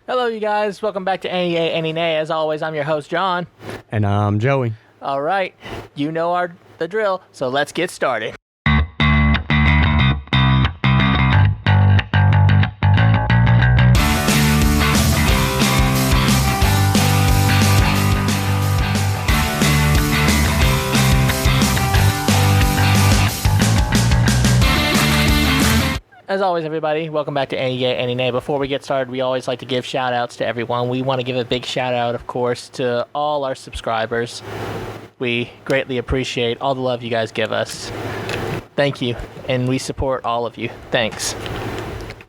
Hello, you guys. Welcome back to AniYayAniNay. As always, I'm your host, John. And I'm Joey. All right. You know the drill, so let's get started. As always, everybody, welcome back to AniYayAniNay. Before we get started, we always like to give shout-outs to everyone. We want to give a big shout-out, of course, to all our subscribers. We greatly appreciate all the love you guys give us. Thank you, and we support all of you. Thanks.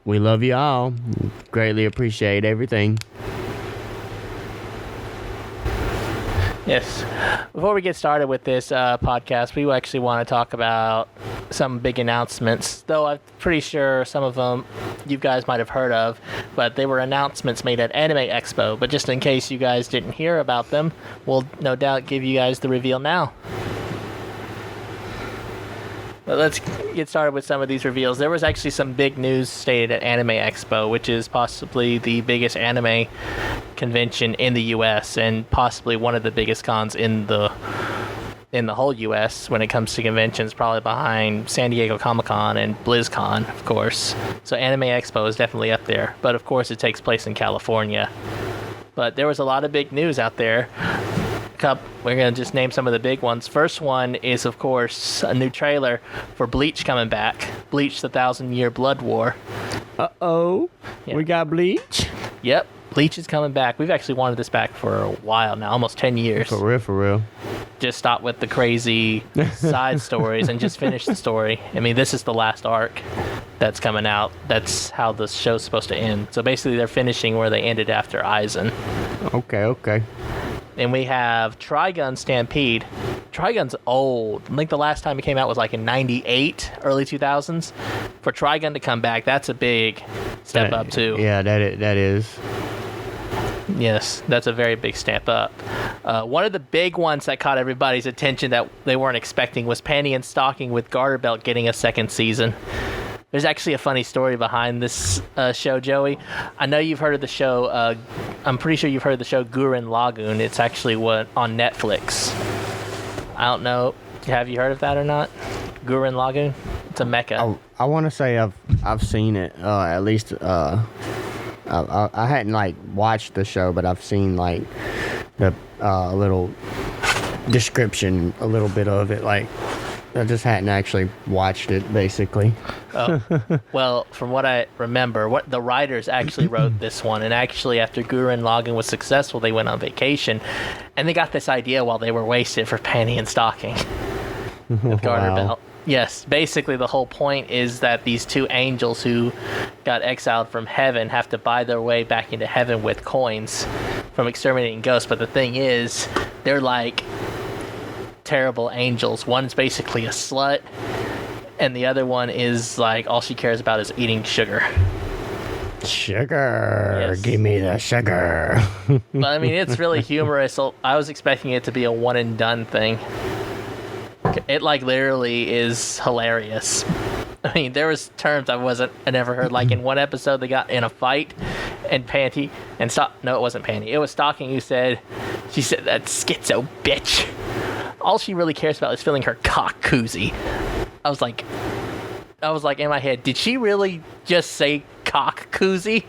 We love you all. Greatly appreciate everything. Yes. Before we get started with this podcast, we actually want to talk about some big announcements, though I'm pretty sure some of them you guys might have heard of, but they were announcements made at Anime Expo. But just in case you guys didn't hear about them, we'll no doubt give you guys the reveal now. But let's get started with some of these reveals. There was actually some big news stated at Anime Expo, which is possibly the biggest anime convention in the U.S. and possibly one of the biggest cons in the whole U.S. when it comes to conventions, probably behind San Diego Comic-Con and BlizzCon, of course. So Anime Expo is definitely up there, but of course it takes place in California. But there was a lot of big news out there. We're going to just name some of the big ones. First one is, of course, a new trailer for Bleach coming back. Bleach, the 1,000-Year Blood War. Uh-oh. Yeah. We got Bleach? Yep. Bleach is coming back. We've actually wanted this back for a while now, almost 10 years. For real. Just stop with the crazy side stories and just finish the story. I mean, this is the last arc that's coming out. That's how the show's supposed to end. So basically, they're finishing where they ended after Aizen. Okay. And we have Trigun Stampede. Trigun's old. I think the last time it came out was like in 98, early 2000s. For Trigun to come back, that's a big step up too. Yeah, that is. Yes, that's a very big step up. One of the big ones that caught everybody's attention that they weren't expecting was Panty and Stocking with Garter Belt getting a second season. There's actually a funny story behind this show, Joey. I know you've heard of the show. I'm pretty sure you've heard of the show Gurren Lagann. It's actually on Netflix. I don't know. Have you heard of that or not? Gurren Lagann? It's a mecha. I want to say I've seen it. At least I hadn't watched the show, but I've seen the little description, a little bit of it. I just hadn't actually watched it, basically. Oh. Well, from what I remember, the writers actually wrote this one, and actually after Gurren Lagann was successful, they went on vacation, and they got this idea while they were wasted for Panty and Stocking with Garter Belt. Yes, basically the whole point is that these two angels who got exiled from heaven have to buy their way back into heaven with coins from exterminating ghosts, but the thing is, they're like terrible angels. One's basically a slut, and the other one is all she cares about is eating sugar. Sugar. Yes. Give me the sugar. But I mean, it's really humorous. I was expecting it to be a one and done thing. It literally is hilarious. I mean, there was terms I never heard. In one episode, they got in a fight, and Panty and no, it wasn't Panty. It was Stocking who said, she said, "That schizo bitch. All she really cares about is filling her cock koozie." I was like in my head, did she really just say cock koozie?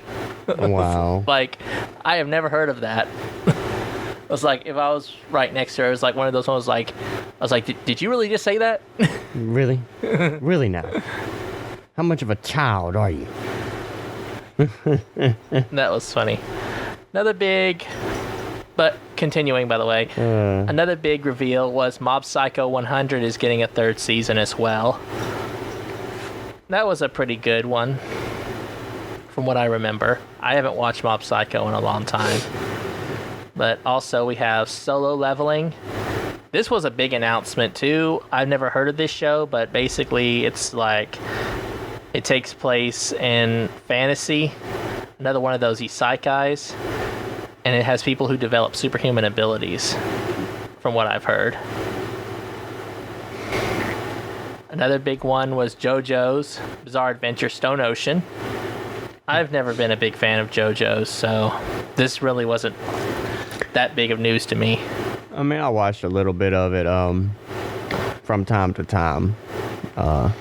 Wow. I have never heard of that. I was like, if I was right next to her, it was one of those ones I was like, did you really just say that? Really? Really now? How much of a child are you? That was funny. Another big... But continuing, by the way, another big reveal was Mob Psycho 100 is getting a third season as well. That was a pretty good one, from what I remember. I haven't watched Mob Psycho in a long time. But also we have Solo Leveling. This was a big announcement too. I've never heard of this show, but basically it's it takes place in fantasy. Another one of those isekais. And it has people who develop superhuman abilities, from what I've heard. Another big one was JoJo's Bizarre Adventure Stone Ocean. I've never been a big fan of JoJo's, so this really wasn't that big of news to me. I mean, I watched a little bit of it from time to time. I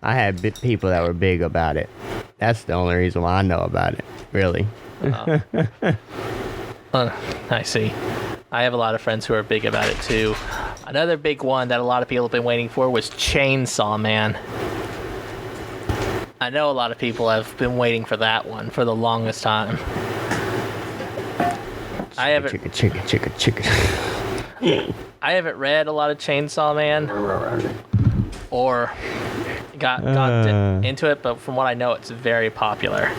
had people that were big about it. That's the only reason why I know about it, really. I see. I have a lot of friends who are big about it too. Another big one that a lot of people have been waiting for was Chainsaw Man. I know a lot of people have been waiting for that one for the longest time. I haven't read a lot of Chainsaw Man or got into it, but from what I know, it's very popular.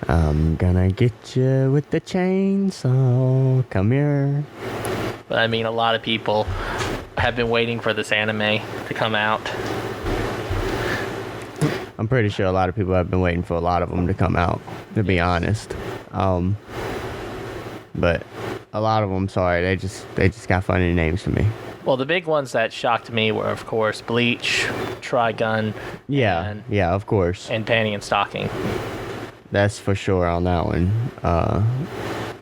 I'm gonna get you with the chainsaw. Come here. But I mean, a lot of people have been waiting for this anime to come out. I'm pretty sure a lot of people have been waiting for a lot of them to come out, to be honest. But a lot of them, sorry, they just got funny names to me. Well, the big ones that shocked me were, of course, Bleach, Trigun, yeah, of course, and Panty and Stocking. That's for sure on that one.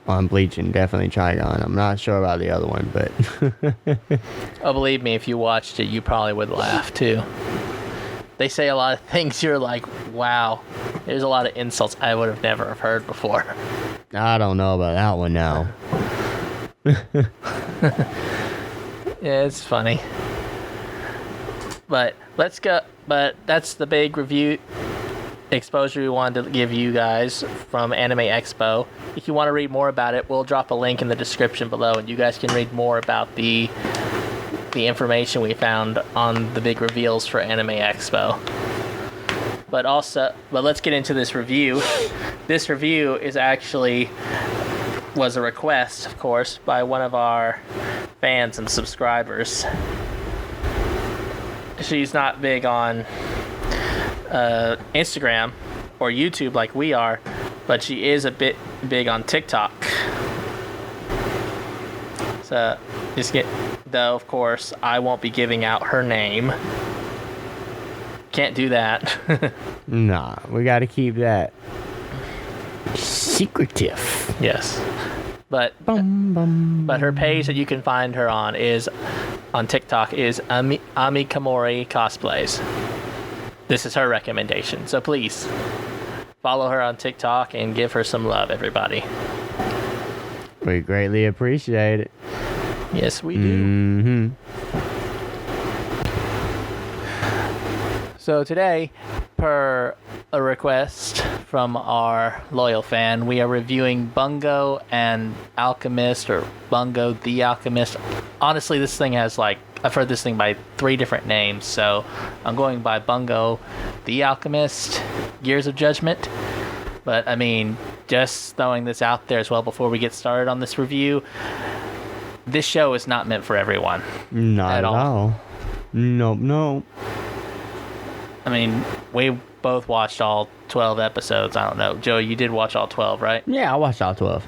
On Bleach and definitely Trigun. I'm not sure about the other one, but oh, believe me, if you watched it, you probably would laugh too. They say a lot of things you're like, wow. There's a lot of insults I would have never have heard before. I don't know about that one now. Yeah, it's funny. But let's go. But that's the big review exposure we wanted to give you guys from Anime Expo. If you want to read more about it, we'll drop a link in the description below, and you guys can read more about the information we found on the big reveals for Anime Expo. But let's get into this review. This review was a request, of course, by one of our fans and subscribers. She's not big on Instagram or YouTube like we are, but she is a bit big on TikTok. So though, of course, I won't be giving out her name. Can't do that. Nah, we gotta keep that secretive. Yes. But her page that you can find her on TikTok is Amikamori Cosplays. This is her recommendation. So please follow her on TikTok and give her some love, everybody. We greatly appreciate it. Yes, we do. So today, per a request from our loyal fan, we are reviewing Bungo and Alchemist, or Bungo the Alchemist. Honestly, this thing has I've heard this thing by 3 different names, so I'm going by Bungo the Alchemist, Gears of Judgment. But I mean, just throwing this out there as well before we get started on this review, this show is not meant for everyone. Not at all. Nope. I mean, we both watched all 12 episodes. I don't know. Joey, you did watch all 12, right? Yeah, I watched all 12.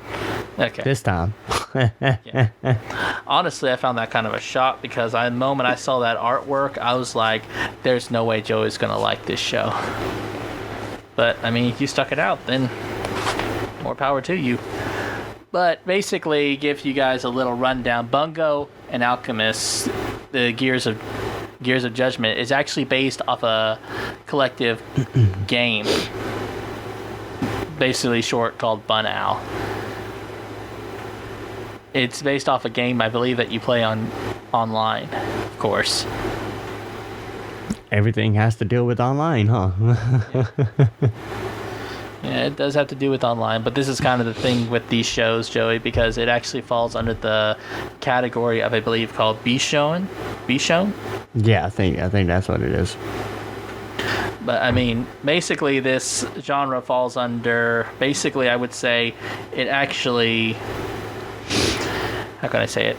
Okay. This time. Yeah. Honestly, I found that kind of a shock because the moment I saw that artwork, I was like, there's no way Joey's going to like this show. But, I mean, if you stuck it out, then more power to you. But basically, give you guys a little rundown. Bungo and Alchemist, the Gears of Judgment, is actually based off a collective game, basically short, called Bungou. It's based off a game, I believe, that you play online, of course. Everything has to deal with online, huh? Yeah, it does have to do with online, but this is kind of the thing with these shows, Joey, because it actually falls under the category of, I believe, called Bishon. Bishon? Yeah, I think that's what it is. But I mean, basically, this genre falls under. Basically, I would say it actually. How can I say it?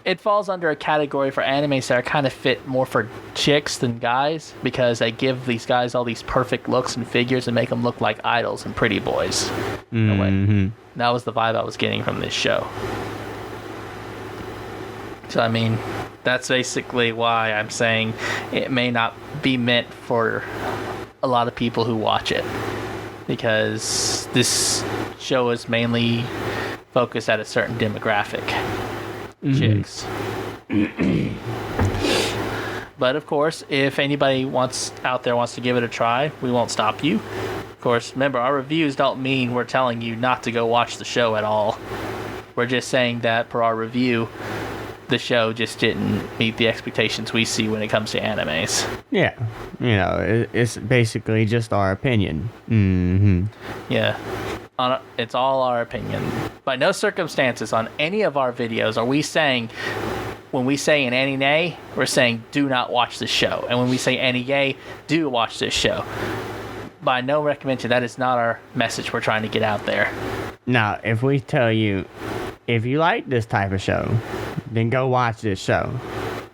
It falls under a category for animes that are kind of fit more for chicks than guys, because they give these guys all these perfect looks and figures and make them look like idols and pretty boys. Mm-hmm. That was the vibe I was getting from this show. So, I mean, that's basically why I'm saying it may not be meant for a lot of people who watch it. because this show is mainly focused at a certain demographic. Chicks. But of course, if anybody out there wants to give it a try, we won't stop you. Of course, remember, our reviews don't mean we're telling you not to go watch the show at all. We're just saying that per our review, the show just didn't meet the expectations we see when it comes to animes. Yeah, it's basically just our opinion. Yeah, it's all our opinion. By no circumstances on any of our videos are we saying, when we say an aninay, we're saying do not watch this show. And when we say aniyay, do watch this show. By no recommendation, that is not our message we're trying to get out there. Now, if we tell you, if you like this type of show, then go watch this show.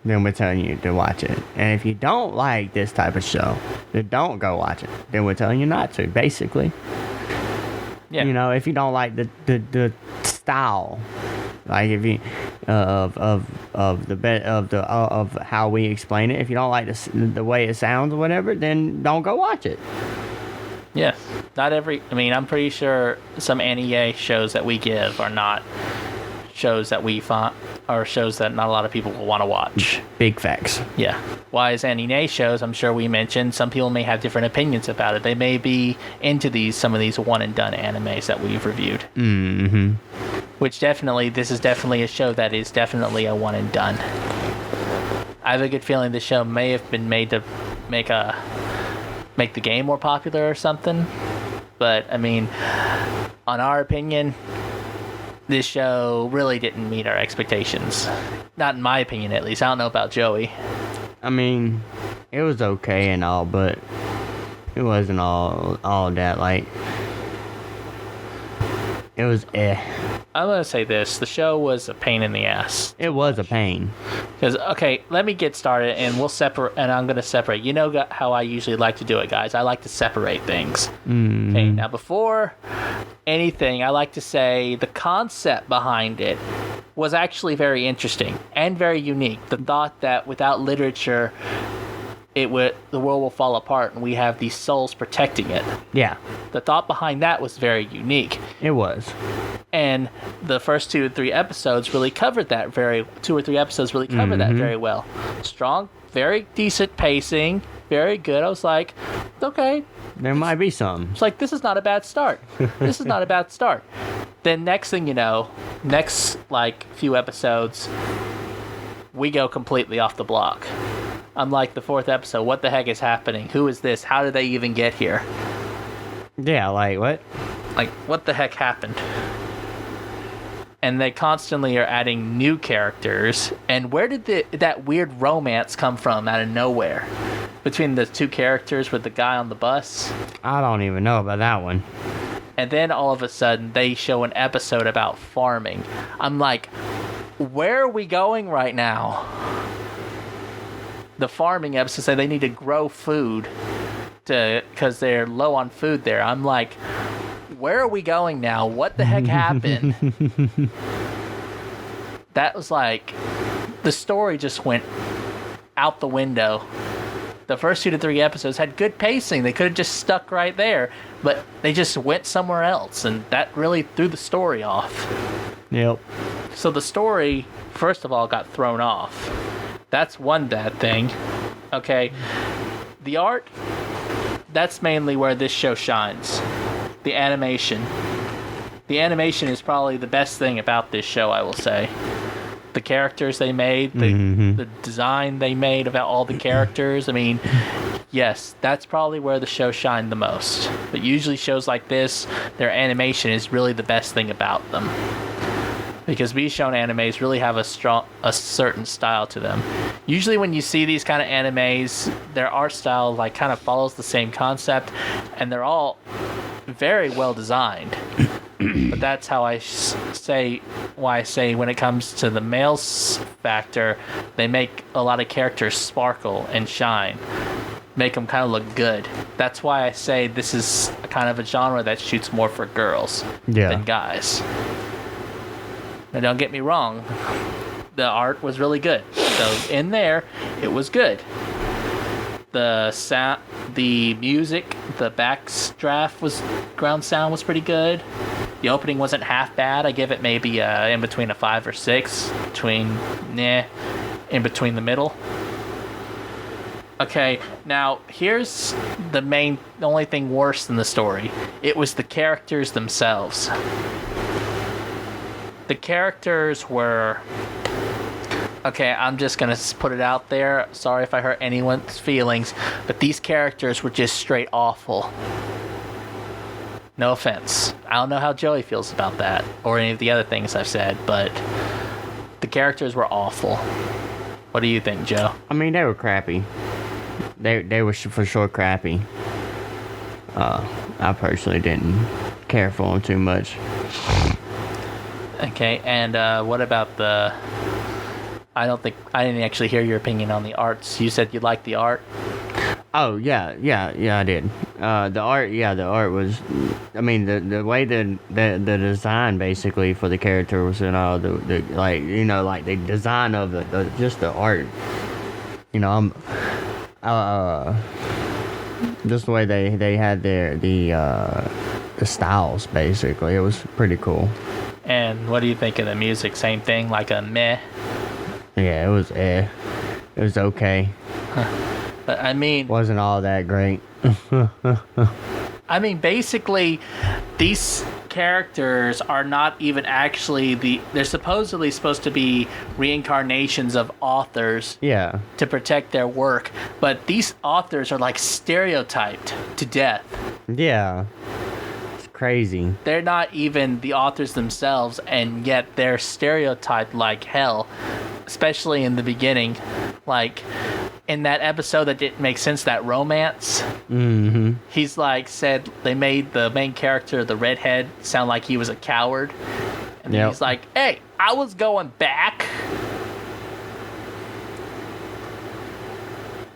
Then we're telling you to watch it. And if you don't like this type of show, then don't go watch it. Then we're telling you not to, basically. Yeah. If you don't like the style, like if you of how we explain it, if you don't like the way it sounds or whatever, then don't go watch it. Yeah, I'm pretty sure some aniyay shows that we give are not shows that we find, or shows that not a lot of people will want to watch. Big facts. Yeah. Whereas aninay shows, I'm sure we mentioned, some people may have different opinions about it. They may be into some of these one and done animes that we've reviewed. Mm-hmm. Which this is definitely a show that is definitely a one and done. I have a good feeling the show may have been made to make the game more popular or something. But, on our opinion, this show really didn't meet our expectations. Not in my opinion, at least. I don't know about Joey. It was okay and all, but it wasn't all that, like... It was I'm going to say this. The show was a pain in the ass. It was a pain. Because, okay, let me get started, and we'll separate, and I'm going to separate. You know how I usually like to do it, guys. I like to separate things. Mm-hmm. Okay, now before anything, I like to say the concept behind it was actually very interesting and very unique. The thought that without literature, the world will fall apart, and we have these souls protecting it. Yeah. The thought behind that was very unique. It was. And the first 2 or 3 episodes really covered that very well. Strong, very decent pacing, very good. I was like, okay. There might be some. It's like, this is not a bad start. Then next thing you know, next few episodes, we go completely off the block. I'm like, the 4th episode, what the heck is happening? Who is this? How did they even get here? Yeah, what? What the heck happened? And they constantly are adding new characters. And where did that weird romance come from out of nowhere? Between the 2 characters with the guy on the bus? I don't even know about that one. And then all of a sudden, they show an episode about farming. I'm like, where are we going right now? The farming episode say they need to grow food because they're low on food there. I'm like, where are we going now? What the heck happened? That was like, the story just went out the window. The first 2 to 3 episodes had good pacing. They could have just stuck right there, but they just went somewhere else, and that really threw the story off. Yep. So the story, first of all, got thrown off. That's one bad thing. Okay. The art, that's mainly where this show shines. The animation. The animation is probably the best thing about this show, I will say. The characters they made, the design they made about all the characters. Yes, that's probably where the show shined the most. But usually shows like this, their animation is really the best thing about them. Because Shonen animes really have a certain style to them. Usually when you see these kind of animes, their art style kind of follows the same concept, and they're all very well designed. But that's how I say when it comes to the male factor, they make a lot of characters sparkle and shine, make them kind of look good. That's why I say this is kind of a genre that shoots more for girls than guys. Now, don't get me wrong, the art was really good. So in there, it was good. The sound, the music, the background sound was pretty good. The opening wasn't half bad. I give it maybe in between a 5 or 6, in between the middle. Okay, now here's the only thing worse than the story. It was the characters themselves. The characters were... Okay, I'm just gonna put it out there. Sorry if I hurt anyone's feelings, but these characters were just straight awful. No offense. I don't know how Joey feels about that, or any of the other things I've said, but the characters were awful. What do you think, Joe? I mean, they were crappy. They were for sure crappy. I personally didn't care for them too much. Okay, and what about the... I didn't actually hear your opinion on the arts. You said you liked the art? Oh, yeah, I did. The art was... I mean, the way the design, basically, for the characters and all, the design of just the art. You know, just the way they had the styles, basically. It was pretty cool. And what do you think of the music? Same thing, like a meh? Yeah, it was It was okay. But I mean... Wasn't all that great. I mean, basically, these characters are not even actually they're supposedly supposed to be reincarnations of authors. Yeah. To protect their work. But these authors are like stereotyped to death. Yeah. Crazy. They're not even the authors themselves, and yet they're stereotyped like hell, especially in the beginning. Like in that episode that didn't make sense, that romance. Mm-hmm. He's like said they made the main character, the redhead, sound like he was a coward, and then he's like, "Hey, I was going back."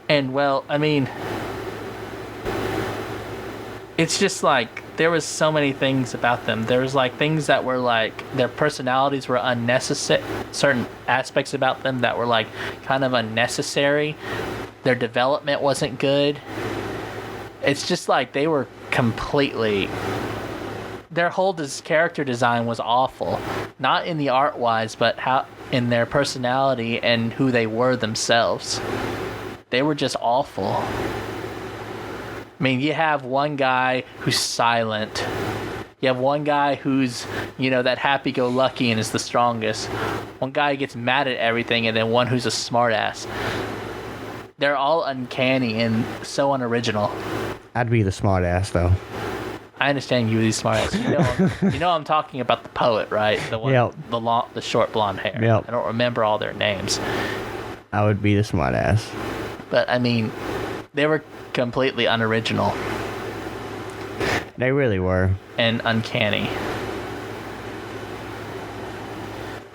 And well, I mean, it's just like there was so many things about them. There was like things that were like their personalities were unnecessary. Certain aspects about them that were like kind of unnecessary. Their development wasn't good. It's just like they were completely... Their whole character design was awful. Not in the art wise, but how in their personality and who they were themselves. They were just awful. I mean, you have one guy who's silent. You have one guy who's, that happy-go-lucky and is the strongest. One guy gets mad at everything, and then one who's a smartass. They're all uncanny and so unoriginal. I'd be the smartass, though. I understand you, the smartass. You know I'm talking about the poet, right? The one, yep. The short blonde hair. Yep. I don't remember all their names. I would be the smartass. But I mean, they were completely unoriginal. They really were. And uncanny.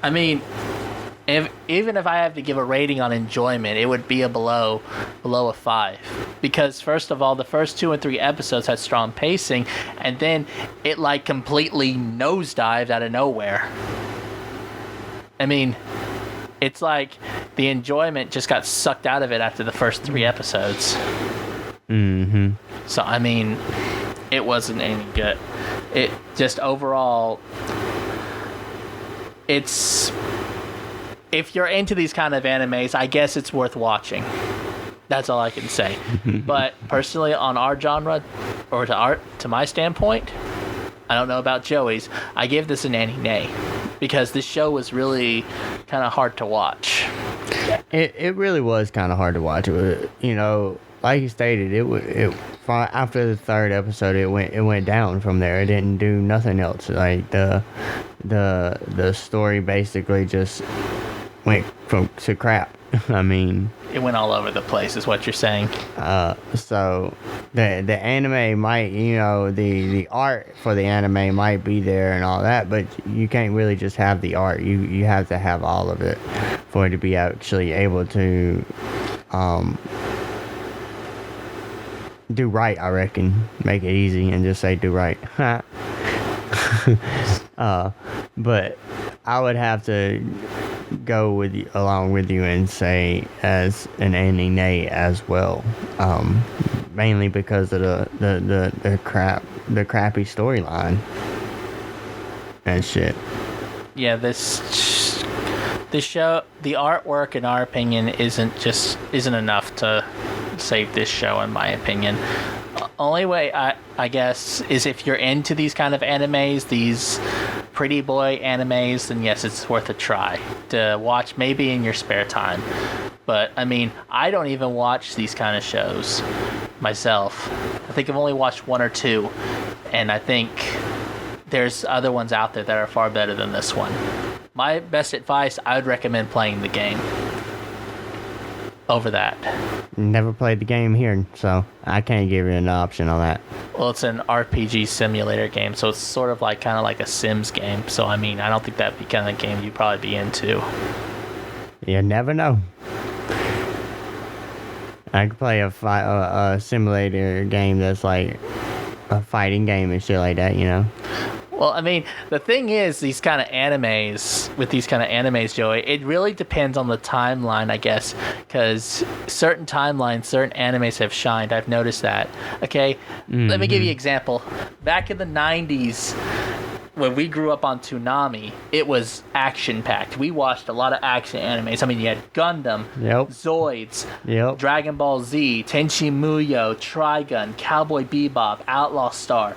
I mean, even if I have to give a rating on enjoyment, it would be below a 5. Because first of all, the first 2 and 3 episodes had strong pacing, and then it like completely nosedived out of nowhere. I mean, it's like the enjoyment just got sucked out of it after the first 3 episodes. Mm-hmm. So, I mean, it wasn't any good. It just overall, it's... If you're into these kind of animes, I guess it's worth watching. That's all I can say. But personally, on our genre, or to my standpoint, I don't know about Joey's, I give this an AniYay. Because this show was really kind of hard to watch. It really was kind of hard to watch. Like you stated, after the 3rd episode, it went down from there. It didn't do nothing else. Like the story basically just went to crap. I mean, it went all over the place, is what you're saying. So the anime might, the art for the anime might be there and all that, but you can't really just have the art. You have to have all of it for it to be actually able to do right, I reckon. Make it easy and just say do right. But I would have to go with you, along with you and say as an AniYay as well. Mainly because of the crappy storyline and shit. Yeah, this show, the artwork, in our opinion, isn't enough to save this show, in my opinion. Only way I guess is if you're into these kind of animes, these pretty boy animes, then yes, it's worth a try to watch maybe in your spare time. But I mean, I don't even watch these kind of shows myself. I think I've only watched one or two, and I think there's other ones out there that are far better than this one. My best advice, I would recommend playing the game over that. Never played the game here, so I can't give you an option on that. Well, it's an RPG simulator game, so it's sort of like kind of like a Sims game. So I mean, I don't think that'd be kind of game you'd probably be into. You never know. I could play a simulator game that's like a fighting game and shit like that, you know? Well, I mean, the thing is, these kind of animes, Joey, it really depends on the timeline, I guess, because certain timelines, certain animes have shined. I've noticed that. Okay, Let me give you an example. Back in the 90s, when we grew up on Toonami, it was action-packed. We watched a lot of action animes. I mean, you had Gundam, Zoids, Dragon Ball Z, Tenchi Muyo, Trigun, Cowboy Bebop, Outlaw Star.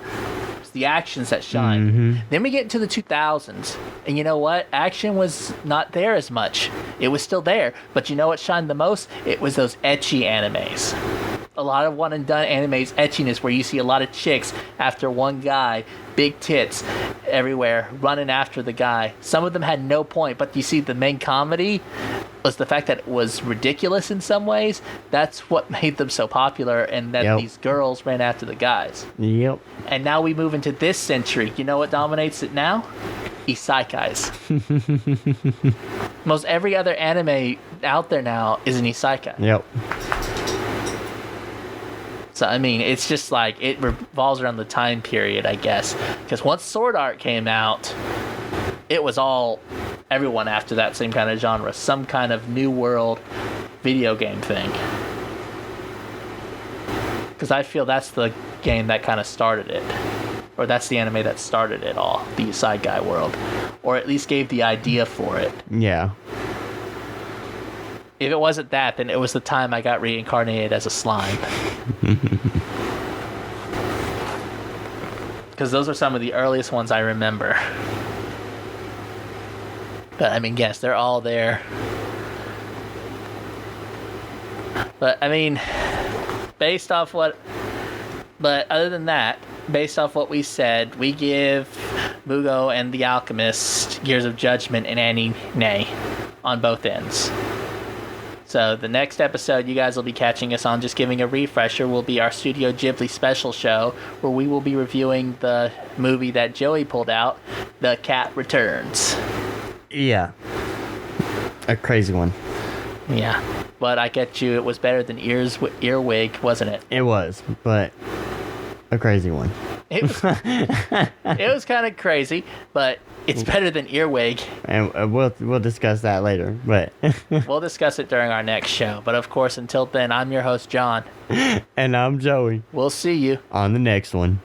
It's the actions that shine. Then we get into the 2000s, and you know what? Action was not there as much. It was still there, but you know what shined the most? It was those ecchi animes. A lot of one-and-done animes, etchiness, where you see a lot of chicks after one guy, big tits everywhere, running after the guy. Some of them had no point, but you see the main comedy was the fact that it was ridiculous in some ways. That's what made them so popular, and that these girls ran after the guys. And now we move into this century. You know what dominates it now? Isekais. Most every other anime out there now is an isekai. So, I mean, it's just like, it revolves around the time period, I guess. Because once Sword Art came out, it was all, everyone after that same kind of genre. Some kind of new world video game thing. Because I feel that's the game that kind of started it. Or that's the anime that started it all. The Isekai world. Or at least gave the idea for it. Yeah. If it wasn't that, then it was the time I got reincarnated as a slime. Because those are some of the earliest ones I remember. But I mean, yes, they're all there. But I mean, other than that, based off what we said, we give Bungo and the Alchemist Gears of Judgment and AniYay on both ends. So the next episode you guys will be catching us on, just giving a refresher, will be our Studio Ghibli special show, where we will be reviewing the movie that Joey pulled out, The Cat Returns. Yeah. A crazy one. Yeah. But I get you, it was better than Earwig, wasn't it? It was, but a crazy one. It was kind of crazy, but it's better than Earwig. And we'll discuss that later, but we'll discuss it during our next show. But of course, until then, I'm your host, John. And I'm Joey. We'll see you on the next one.